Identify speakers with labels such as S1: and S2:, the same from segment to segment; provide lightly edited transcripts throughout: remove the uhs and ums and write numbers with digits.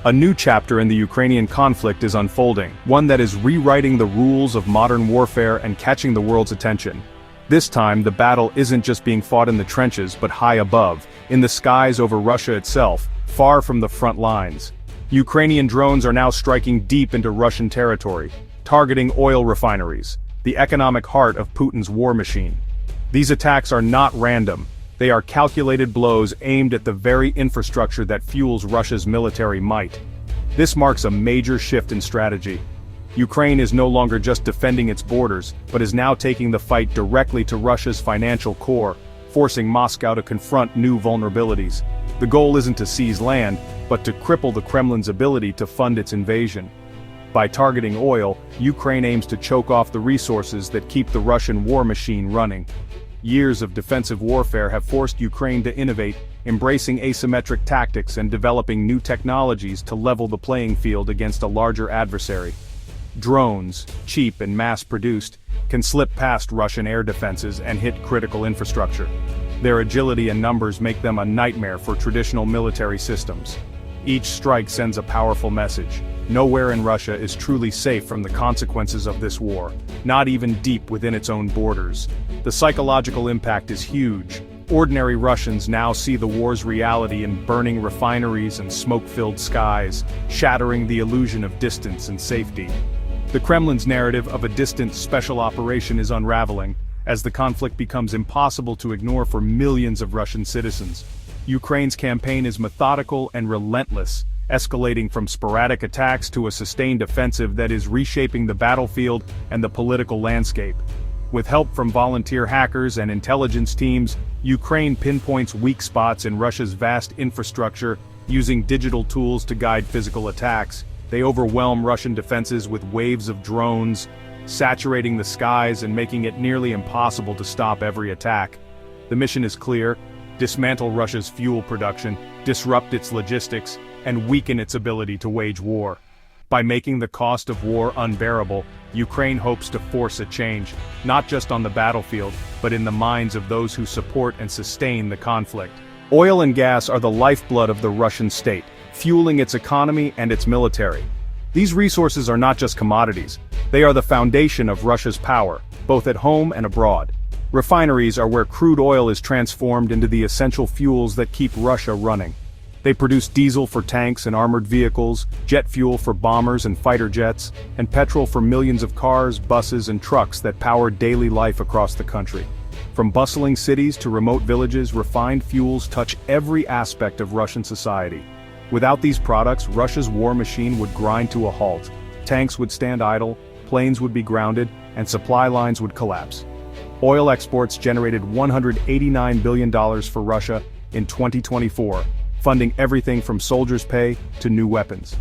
S1: A new chapter in the Ukrainian conflict is unfolding, one that is rewriting the rules of modern warfare and catching the world's attention. This time, the battle isn't just being fought in the trenches but high above, in the skies over Russia itself, far from the front lines. Ukrainian drones are now striking deep into Russian territory, targeting oil refineries, the economic heart of Putin's war machine. These attacks are not random. They are calculated blows aimed at the very infrastructure that fuels Russia's military might. This marks a major shift in strategy. Ukraine is no longer just defending its borders, but is now taking the fight directly to Russia's financial core, forcing Moscow to confront new vulnerabilities. The goal isn't to seize land, but to cripple the Kremlin's ability to fund its invasion. By targeting oil, Ukraine aims to choke off the resources that keep the Russian war machine running. Years of defensive warfare have forced Ukraine to innovate, embracing asymmetric tactics and developing new technologies to level the playing field against a larger adversary. Drones, cheap and mass-produced, can slip past Russian air defenses and hit critical infrastructure. Their agility and numbers make them a nightmare for traditional military systems. Each strike sends a powerful message. Nowhere in Russia is truly safe from the consequences of this war, not even deep within its own borders. The psychological impact is huge. Ordinary Russians now see the war's reality in burning refineries and smoke-filled skies, shattering the illusion of distance and safety. The Kremlin's narrative of a distant special operation is unraveling, as the conflict becomes impossible to ignore for millions of Russian citizens. Ukraine's campaign is methodical and relentless, escalating from sporadic attacks to a sustained offensive that is reshaping the battlefield and the political landscape. With help from volunteer hackers and intelligence teams, Ukraine pinpoints weak spots in Russia's vast infrastructure, using digital tools to guide physical attacks. They overwhelm Russian defenses with waves of drones, saturating the skies and making it nearly impossible to stop every attack. The mission is clear: dismantle Russia's fuel production, disrupt its logistics, and weaken its ability to wage war. By making the cost of war unbearable, Ukraine hopes to force a change, not just on the battlefield, but in the minds of those who support and sustain the conflict. Oil and gas are the lifeblood of the Russian state, fueling its economy and its military. These resources are not just commodities, they are the foundation of Russia's power, both at home and abroad. Refineries are where crude oil is transformed into the essential fuels that keep Russia running. They produce diesel for tanks and armored vehicles, jet fuel for bombers and fighter jets, and petrol for millions of cars, buses, and trucks that power daily life across the country. From bustling cities to remote villages, refined fuels touch every aspect of Russian society. Without these products, Russia's war machine would grind to a halt. Tanks would stand idle, planes would be grounded, and supply lines would collapse. Oil exports generated $189 billion for Russia in 2024, funding everything from soldiers' pay to new weapons.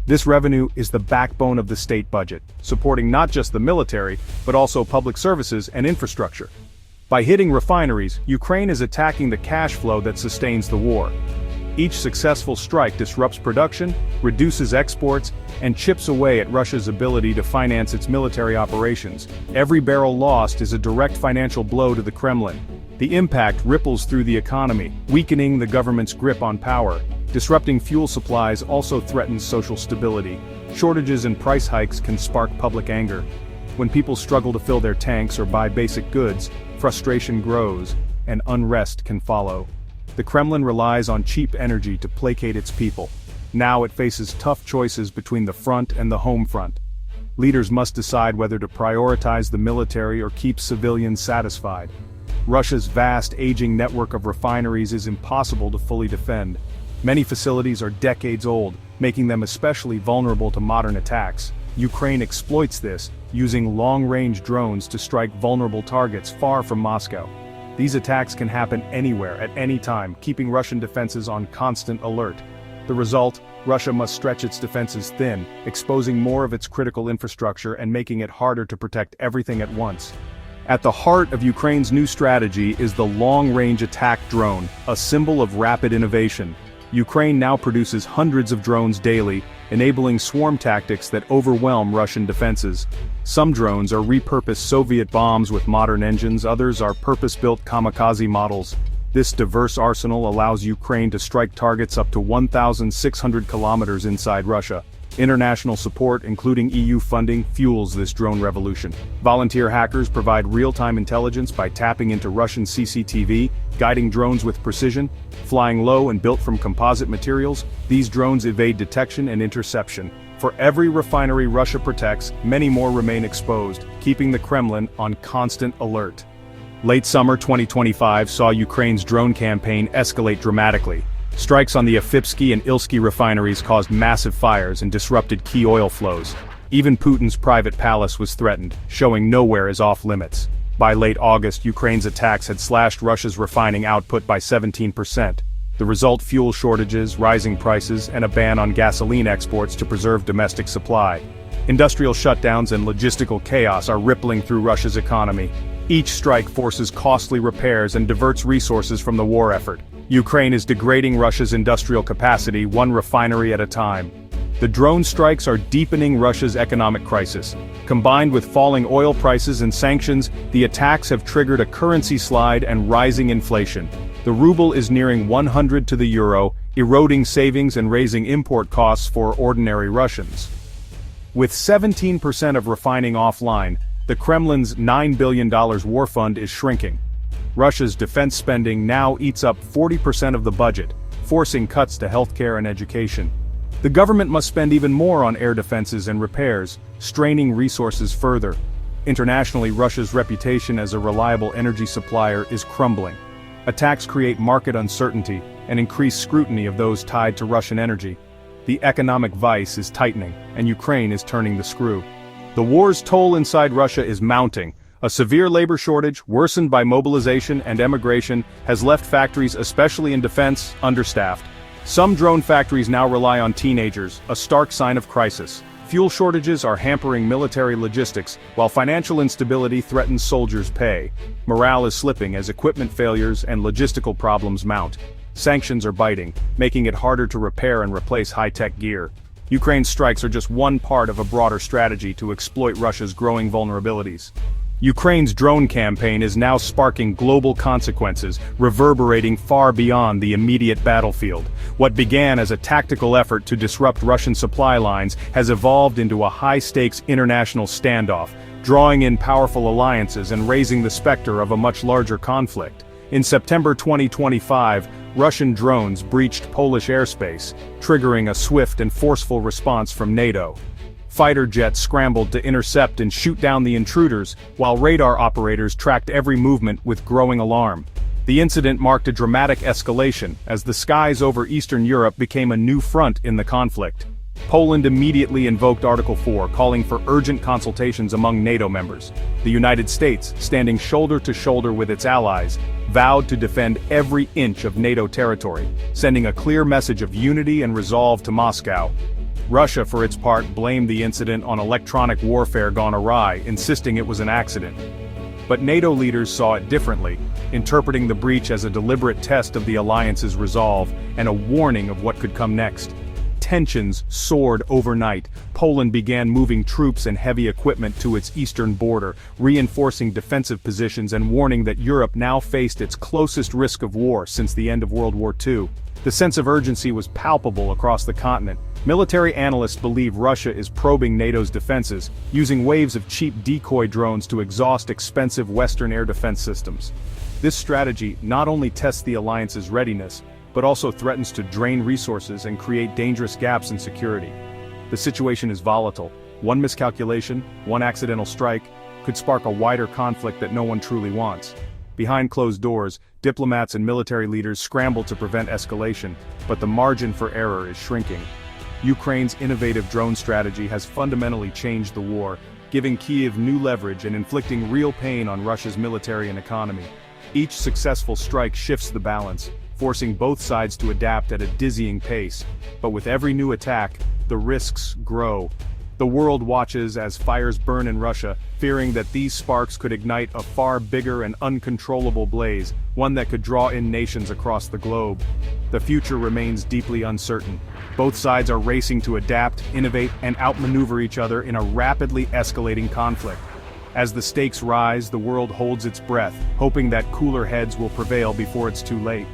S1: This revenue is the backbone of the state budget, supporting not just the military, but also public services and infrastructure. By hitting refineries, Ukraine is attacking the cash flow that sustains the war. Each successful strike disrupts production, reduces exports, and chips away at Russia's ability to finance its military operations. Every barrel lost is a direct financial blow to the Kremlin. The impact ripples through the economy, weakening the government's grip on power. Disrupting fuel supplies also threatens social stability. Shortages and price hikes can spark public anger. When people struggle to fill their tanks or buy basic goods, frustration grows, and unrest can follow. The Kremlin relies on cheap energy to placate its people. Now it faces tough choices between the front and the home front. Leaders must decide whether to prioritize the military or keep civilians satisfied. Russia's vast, aging network of refineries is impossible to fully defend. Many facilities are decades old, making them especially vulnerable to modern attacks. Ukraine exploits this, using long-range drones to strike vulnerable targets far from Moscow. These attacks can happen anywhere, at any time, keeping Russian defenses on constant alert. The result: Russia must stretch its defenses thin, exposing more of its critical infrastructure and making it harder to protect everything at once. At the heart of Ukraine's new strategy is the long-range attack drone, a symbol of rapid innovation. Ukraine now produces hundreds of drones daily, enabling swarm tactics that overwhelm Russian defenses. Some drones are repurposed Soviet bombs with modern engines, others are purpose-built kamikaze models. This diverse arsenal allows Ukraine to strike targets up to 1,600 kilometers inside Russia. International support, including EU funding, fuels this drone revolution. Volunteer hackers provide real-time intelligence by tapping into Russian CCTV, guiding drones with precision. Flying low and built from composite materials, these drones evade detection and interception. For every refinery Russia protects, many more remain exposed, keeping the Kremlin on constant alert. Late summer 2025 saw Ukraine's drone campaign escalate dramatically. Strikes on the Afipsky and Ilsky refineries caused massive fires and disrupted key oil flows. Even Putin's private palace was threatened, showing nowhere is off-limits. By late August, Ukraine's attacks had slashed Russia's refining output by 17%. The result: fuel shortages, rising prices, and a ban on gasoline exports to preserve domestic supply. Industrial shutdowns and logistical chaos are rippling through Russia's economy. Each strike forces costly repairs and diverts resources from the war effort. Ukraine is degrading Russia's industrial capacity, one refinery at a time. The drone strikes are deepening Russia's economic crisis. Combined with falling oil prices and sanctions, the attacks have triggered a currency slide and rising inflation. The ruble is nearing 100 to the euro, eroding savings and raising import costs for ordinary Russians. With 17% of refining offline, the Kremlin's $9 billion war fund is shrinking. Russia's defense spending now eats up 40% of the budget, forcing cuts to healthcare and education. The government must spend even more on air defenses and repairs, straining resources further. Internationally, Russia's reputation as a reliable energy supplier is crumbling. Attacks create market uncertainty and increase scrutiny of those tied to Russian energy. The economic vice is tightening, and Ukraine is turning the screw. The war's toll inside Russia is mounting. A severe labor shortage, worsened by mobilization and emigration, has left factories, especially in defense, understaffed. Some drone factories now rely on teenagers, a stark sign of crisis. Fuel shortages are hampering military logistics, while financial instability threatens soldiers' pay. Morale is slipping as equipment failures and logistical problems mount. Sanctions are biting, making it harder to repair and replace high-tech gear. Ukraine's strikes are just one part of a broader strategy to exploit Russia's growing vulnerabilities. Ukraine's drone campaign is now sparking global consequences, reverberating far beyond the immediate battlefield. What began as a tactical effort to disrupt Russian supply lines has evolved into a high-stakes international standoff, drawing in powerful alliances and raising the specter of a much larger conflict. In September 2025, Russian drones breached Polish airspace, triggering a swift and forceful response from NATO. Fighter jets scrambled to intercept and shoot down the intruders, while radar operators tracked every movement with growing alarm. The incident marked a dramatic escalation, as the skies over Eastern Europe became a new front in the conflict. Poland immediately invoked Article 4, calling for urgent consultations among NATO members. The United States, standing shoulder to shoulder with its allies, vowed to defend every inch of NATO territory, sending a clear message of unity and resolve to Moscow. Russia, for its part, blamed the incident on electronic warfare gone awry, insisting it was an accident. But NATO leaders saw it differently, interpreting the breach as a deliberate test of the alliance's resolve and a warning of what could come next. Tensions soared overnight. Poland began moving troops and heavy equipment to its eastern border, reinforcing defensive positions and warning that Europe now faced its closest risk of war since the end of World War II. The sense of urgency was palpable across the continent. Military analysts believe Russia is probing NATO's defenses, using waves of cheap decoy drones to exhaust expensive Western air defense systems. This strategy not only tests the alliance's readiness, but also threatens to drain resources and create dangerous gaps in security. The situation is volatile. One miscalculation, one accidental strike, could spark a wider conflict that no one truly wants. Behind closed doors, diplomats and military leaders scramble to prevent escalation, but the margin for error is shrinking. Ukraine's innovative drone strategy has fundamentally changed the war, giving Kyiv new leverage and inflicting real pain on Russia's military and economy. Each successful strike shifts the balance, forcing both sides to adapt at a dizzying pace. But with every new attack, the risks grow. The world watches as fires burn in Russia, fearing that these sparks could ignite a far bigger and uncontrollable blaze, one that could draw in nations across the globe. The future remains deeply uncertain. Both sides are racing to adapt, innovate, and outmaneuver each other in a rapidly escalating conflict. As the stakes rise, the world holds its breath, hoping that cooler heads will prevail before it's too late.